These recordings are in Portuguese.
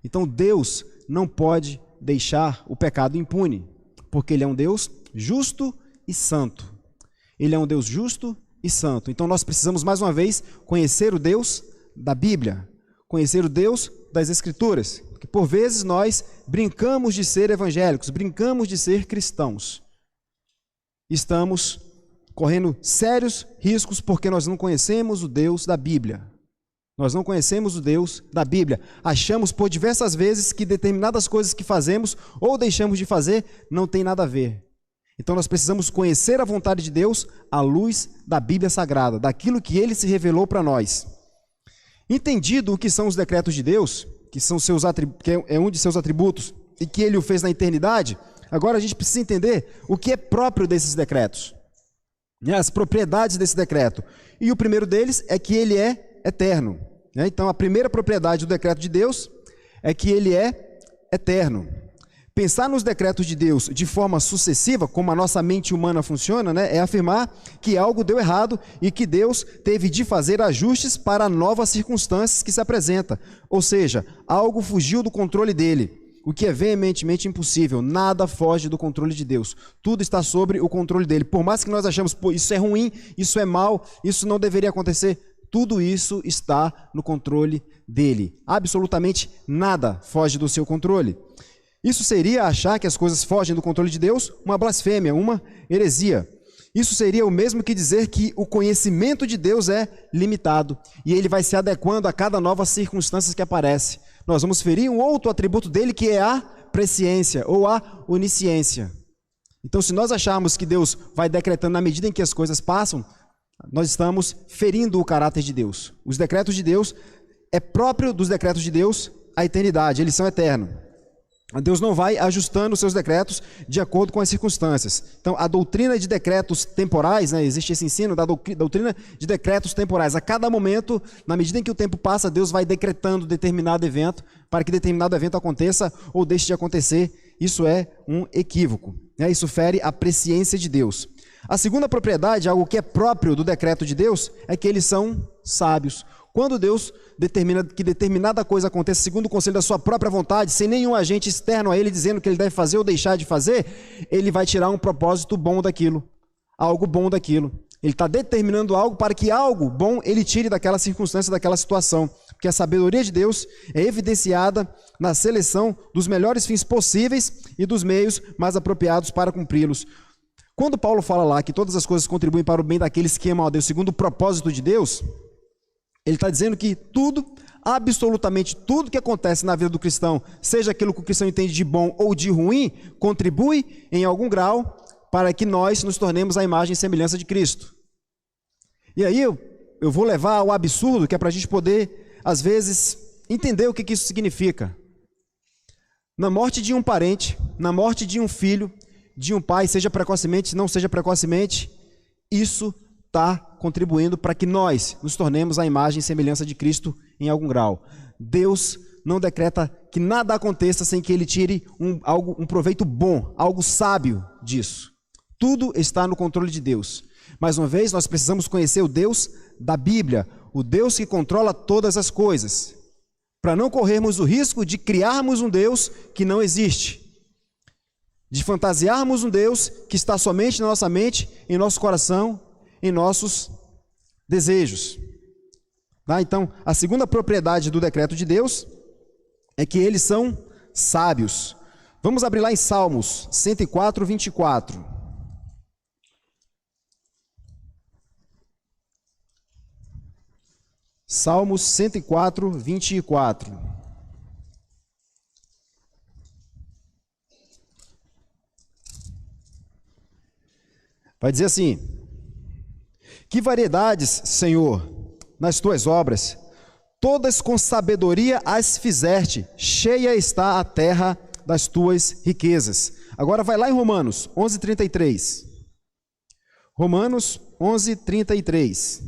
Então Deus não pode deixar o pecado impune, porque Ele é um Deus justo e santo. Ele é um Deus justo e santo. Então nós precisamos mais uma vez conhecer o Deus da Bíblia, conhecer o Deus das Escrituras, porque por vezes nós brincamos de ser evangélicos, brincamos de ser cristãos. Estamos correndo sérios riscos porque nós não conhecemos o Deus da Bíblia. Nós não conhecemos o Deus da Bíblia. Achamos por diversas vezes que determinadas coisas que fazemos ou deixamos de fazer não tem nada a ver. Então nós precisamos conhecer a vontade de Deus à luz da Bíblia Sagrada, daquilo que Ele se revelou para nós. Entendido o que são os decretos de Deus, que é um de seus atributos e que Ele o fez na eternidade, agora a gente precisa entender o que é próprio desses decretos, as propriedades desse decreto. E o primeiro deles é que ele é eterno. Então a primeira propriedade do decreto de Deus é que ele é eterno. Pensar nos decretos de Deus de forma sucessiva, como a nossa mente humana funciona, é afirmar que algo deu errado e que Deus teve de fazer ajustes para novas circunstâncias que se apresentam. Ou seja, algo fugiu do controle dele, o que é veementemente impossível. Nada foge do controle de Deus. Tudo está sobre o controle dele. Por mais que nós achamos, isso é ruim, isso é mal, isso não deveria acontecer, tudo isso está no controle dele. Absolutamente nada foge do seu controle. Isso seria achar que as coisas fogem do controle de Deus, uma blasfêmia, uma heresia. Isso seria o mesmo que dizer que o conhecimento de Deus é limitado e ele vai se adequando a cada nova circunstância que aparece. Nós vamos ferir um outro atributo dele, que é a presciência ou a onisciência. Então, se nós acharmos que Deus vai decretando na medida em que as coisas passam, nós estamos ferindo o caráter de Deus. Os decretos de Deus, é próprio dos decretos de Deus a eternidade, eles são eternos. Deus não vai ajustando os seus decretos de acordo com as circunstâncias. Então, a doutrina de decretos temporais, existe esse ensino da doutrina de decretos temporais. A cada momento, na medida em que o tempo passa, Deus vai decretando determinado evento para que determinado evento aconteça ou deixe de acontecer. Isso é um equívoco. Isso fere a presciência de Deus. A segunda propriedade, algo que é próprio do decreto de Deus, é que eles são sábios. Quando Deus determina que determinada coisa aconteça segundo o conselho da sua própria vontade, sem nenhum agente externo a ele dizendo o que ele deve fazer ou deixar de fazer, ele vai tirar um propósito bom daquilo, algo bom daquilo. Ele está determinando algo para que algo bom ele tire daquela circunstância, daquela situação. Porque a sabedoria de Deus é evidenciada na seleção dos melhores fins possíveis e dos meios mais apropriados para cumpri-los. Quando Paulo fala lá que todas as coisas contribuem para o bem daqueles que amam a Deus segundo o propósito de Deus, ele está dizendo que tudo, absolutamente tudo que acontece na vida do cristão, seja aquilo que o cristão entende de bom ou de ruim, contribui em algum grau para que nós nos tornemos a imagem e semelhança de Cristo. E aí eu vou levar ao absurdo, que é para a gente poder, às vezes, entender o que isso significa. Na morte de um parente, na morte de um filho, de um pai, seja precocemente, não seja precocemente, isso está contribuindo para que nós nos tornemos a imagem e semelhança de Cristo em algum grau. Deus não decreta que nada aconteça sem que Ele tire um proveito bom, algo sábio disso. Tudo está no controle de Deus. Mais uma vez, nós precisamos conhecer o Deus da Bíblia, o Deus que controla todas as coisas, para não corrermos o risco de criarmos um Deus que não existe, de fantasiarmos um Deus que está somente na nossa mente, em nosso coração, em nossos desejos. Então, a segunda propriedade do decreto de Deus é que eles são sábios. Vamos abrir lá em Salmos 104, 24. Salmos 104, 24. Vai dizer assim: que variedades, Senhor, nas tuas obras, todas com sabedoria as fizeste, cheia está a terra das tuas riquezas. Agora vai lá em Romanos 11:33. Romanos 11:33.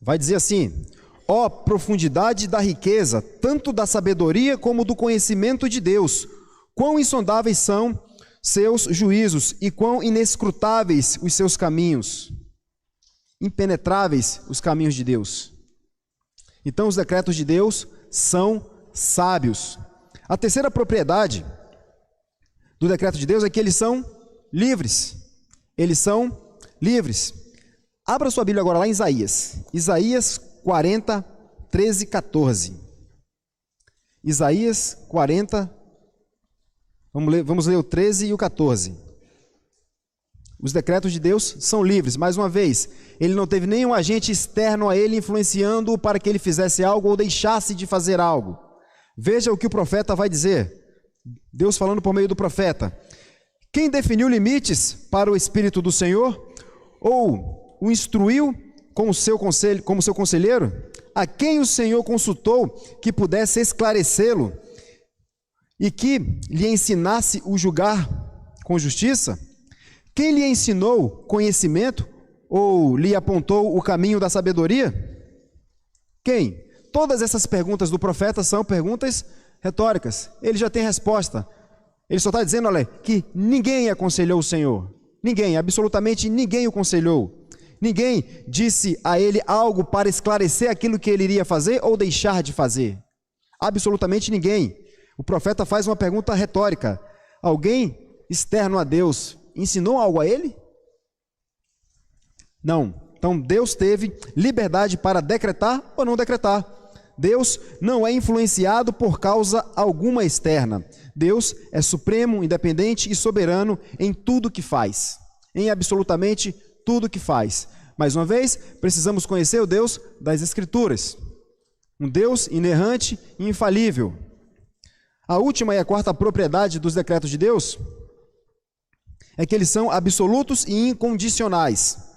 Vai dizer assim: ó profundidade da riqueza, tanto da sabedoria como do conhecimento de Deus, quão insondáveis são seus juízos e quão inescrutáveis os seus caminhos. Impenetráveis os caminhos de Deus. Então os decretos de Deus são sábios. A terceira propriedade do decreto de Deus é que eles são livres. Eles são livres. Abra sua Bíblia agora lá em Isaías. Isaías 40, 13 e 14. Isaías 40, vamos ler o 13 e o 14. Os decretos de Deus são livres. Mais uma vez, ele não teve nenhum agente externo a ele influenciando-o para que ele fizesse algo ou deixasse de fazer algo. Veja o que o profeta vai dizer. Deus falando por meio do profeta. Quem definiu limites para o Espírito do Senhor? Ou o instruiu como seu conselheiro? A quem o Senhor consultou que pudesse esclarecê-lo e que lhe ensinasse o julgar com justiça? Quem lhe ensinou conhecimento ou lhe apontou o caminho da sabedoria? Quem? Todas essas perguntas do profeta são perguntas retóricas. Ele já tem resposta. Ele só está dizendo, olha, que ninguém aconselhou o Senhor. Ninguém, absolutamente ninguém o aconselhou. Ninguém disse a ele algo para esclarecer aquilo que ele iria fazer ou deixar de fazer. Absolutamente ninguém. O profeta faz uma pergunta retórica. Alguém externo a Deus ensinou algo a ele? Não. Então Deus teve liberdade para decretar ou não decretar. Deus não é influenciado por causa alguma externa. Deus é supremo, independente e soberano em tudo que faz. Em absolutamente tudo que faz. Mais uma vez, precisamos conhecer o Deus das Escrituras. Um Deus inerrante e infalível. A última e a quarta propriedade dos decretos de Deus é que eles são absolutos e incondicionais.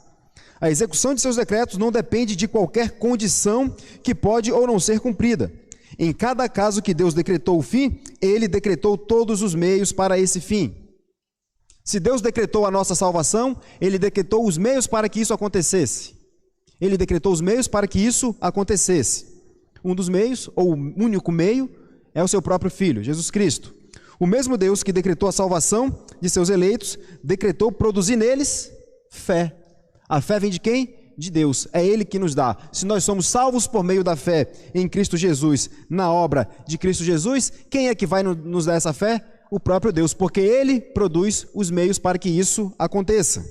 A execução de seus decretos não depende de qualquer condição que pode ou não ser cumprida. Em cada caso que Deus decretou o fim, Ele decretou todos os meios para esse fim. Se Deus decretou a nossa salvação, Ele decretou os meios para que isso acontecesse. Ele decretou os meios para que isso acontecesse. Um dos meios, ou o único meio, é o seu próprio Filho, Jesus Cristo. O mesmo Deus que decretou a salvação de seus eleitos, decretou produzir neles fé. A fé vem de quem? De Deus. É Ele que nos dá. Se nós somos salvos por meio da fé em Cristo Jesus, na obra de Cristo Jesus, quem é que vai nos dar essa fé? O próprio Deus, porque Ele produz os meios para que isso aconteça.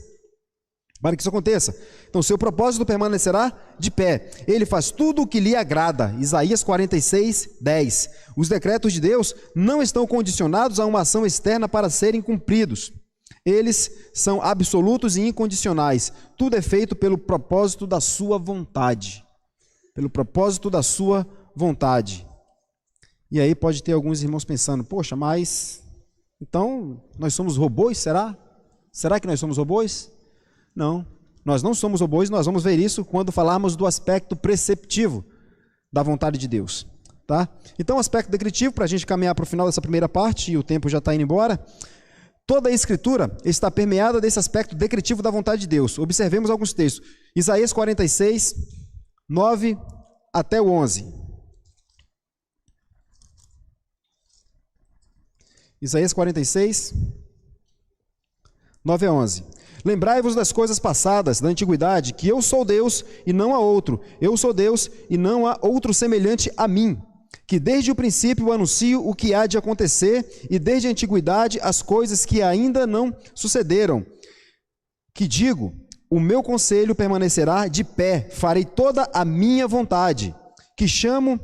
Para que isso aconteça. Então, seu propósito permanecerá de pé. Ele faz tudo o que lhe agrada. Isaías 46, 10. Os decretos de Deus não estão condicionados a uma ação externa para serem cumpridos. Eles são absolutos e incondicionais. Tudo é feito pelo propósito da sua vontade. Pelo propósito da sua vontade. E aí pode ter alguns irmãos pensando, poxa, mas então nós somos robôs, será? Será que nós somos robôs? Não, nós não somos robôs, nós vamos ver isso quando falarmos do aspecto preceptivo da vontade de Deus. Tá? Então o aspecto decretivo, para a gente caminhar para o final dessa primeira parte, e o tempo já está indo embora. Toda a Escritura está permeada desse aspecto decretivo da vontade de Deus. Observemos alguns textos. Isaías 46, 9 até o 11. Isaías 46, 9 a 11. Lembrai-vos das coisas passadas, da antiguidade, que eu sou Deus e não há outro. Eu sou Deus e não há outro semelhante a mim. Que desde o princípio anuncio o que há de acontecer, e desde a antiguidade as coisas que ainda não sucederam. Que digo, o meu conselho permanecerá de pé, farei toda a minha vontade. Que chamo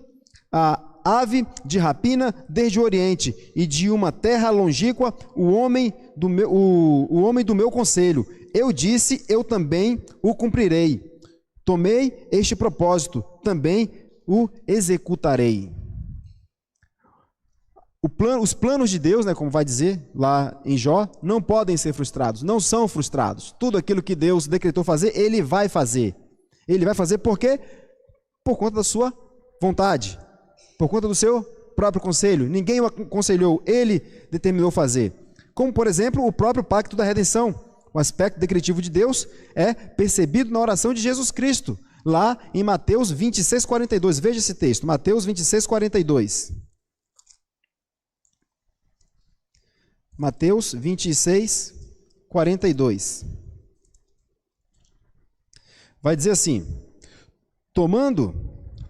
a ave de rapina desde o Oriente, e de uma terra longínqua o homem do meu conselho. Eu disse, eu também o cumprirei. Tomei este propósito, também o executarei. Os planos de Deus, né, como vai dizer lá em Jó, não podem ser frustrados, não são frustrados. Tudo aquilo que Deus decretou fazer, Ele vai fazer. Ele vai fazer por quê? Por conta da sua vontade, por conta do seu próprio conselho. Ninguém o aconselhou, Ele determinou fazer. Como, por exemplo, o próprio pacto da redenção. O aspecto decretivo de Deus é percebido na oração de Jesus Cristo, lá em Mateus 26, 42. Veja esse texto, Mateus 26, 42. Mateus 26, 42. Vai dizer assim: tomando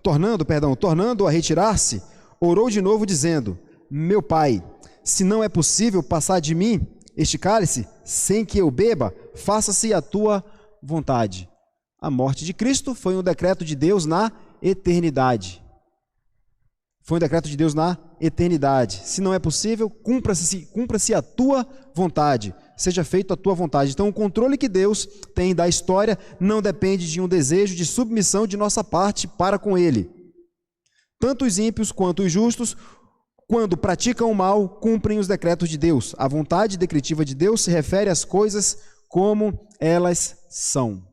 tornando a retirar-se, orou de novo dizendo: meu pai, se não é possível passar de mim este cálice sem que eu beba, faça-se a tua vontade. A morte de Cristo foi um decreto de Deus na eternidade. Foi um decreto de Deus na eternidade. Se não é possível, cumpra-se a tua vontade. Seja feita a tua vontade. Então, o controle que Deus tem da história não depende de um desejo de submissão de nossa parte para com Ele. Tanto os ímpios quanto os justos, quando praticam o mal, cumprem os decretos de Deus. A vontade decretiva de Deus se refere às coisas como elas são.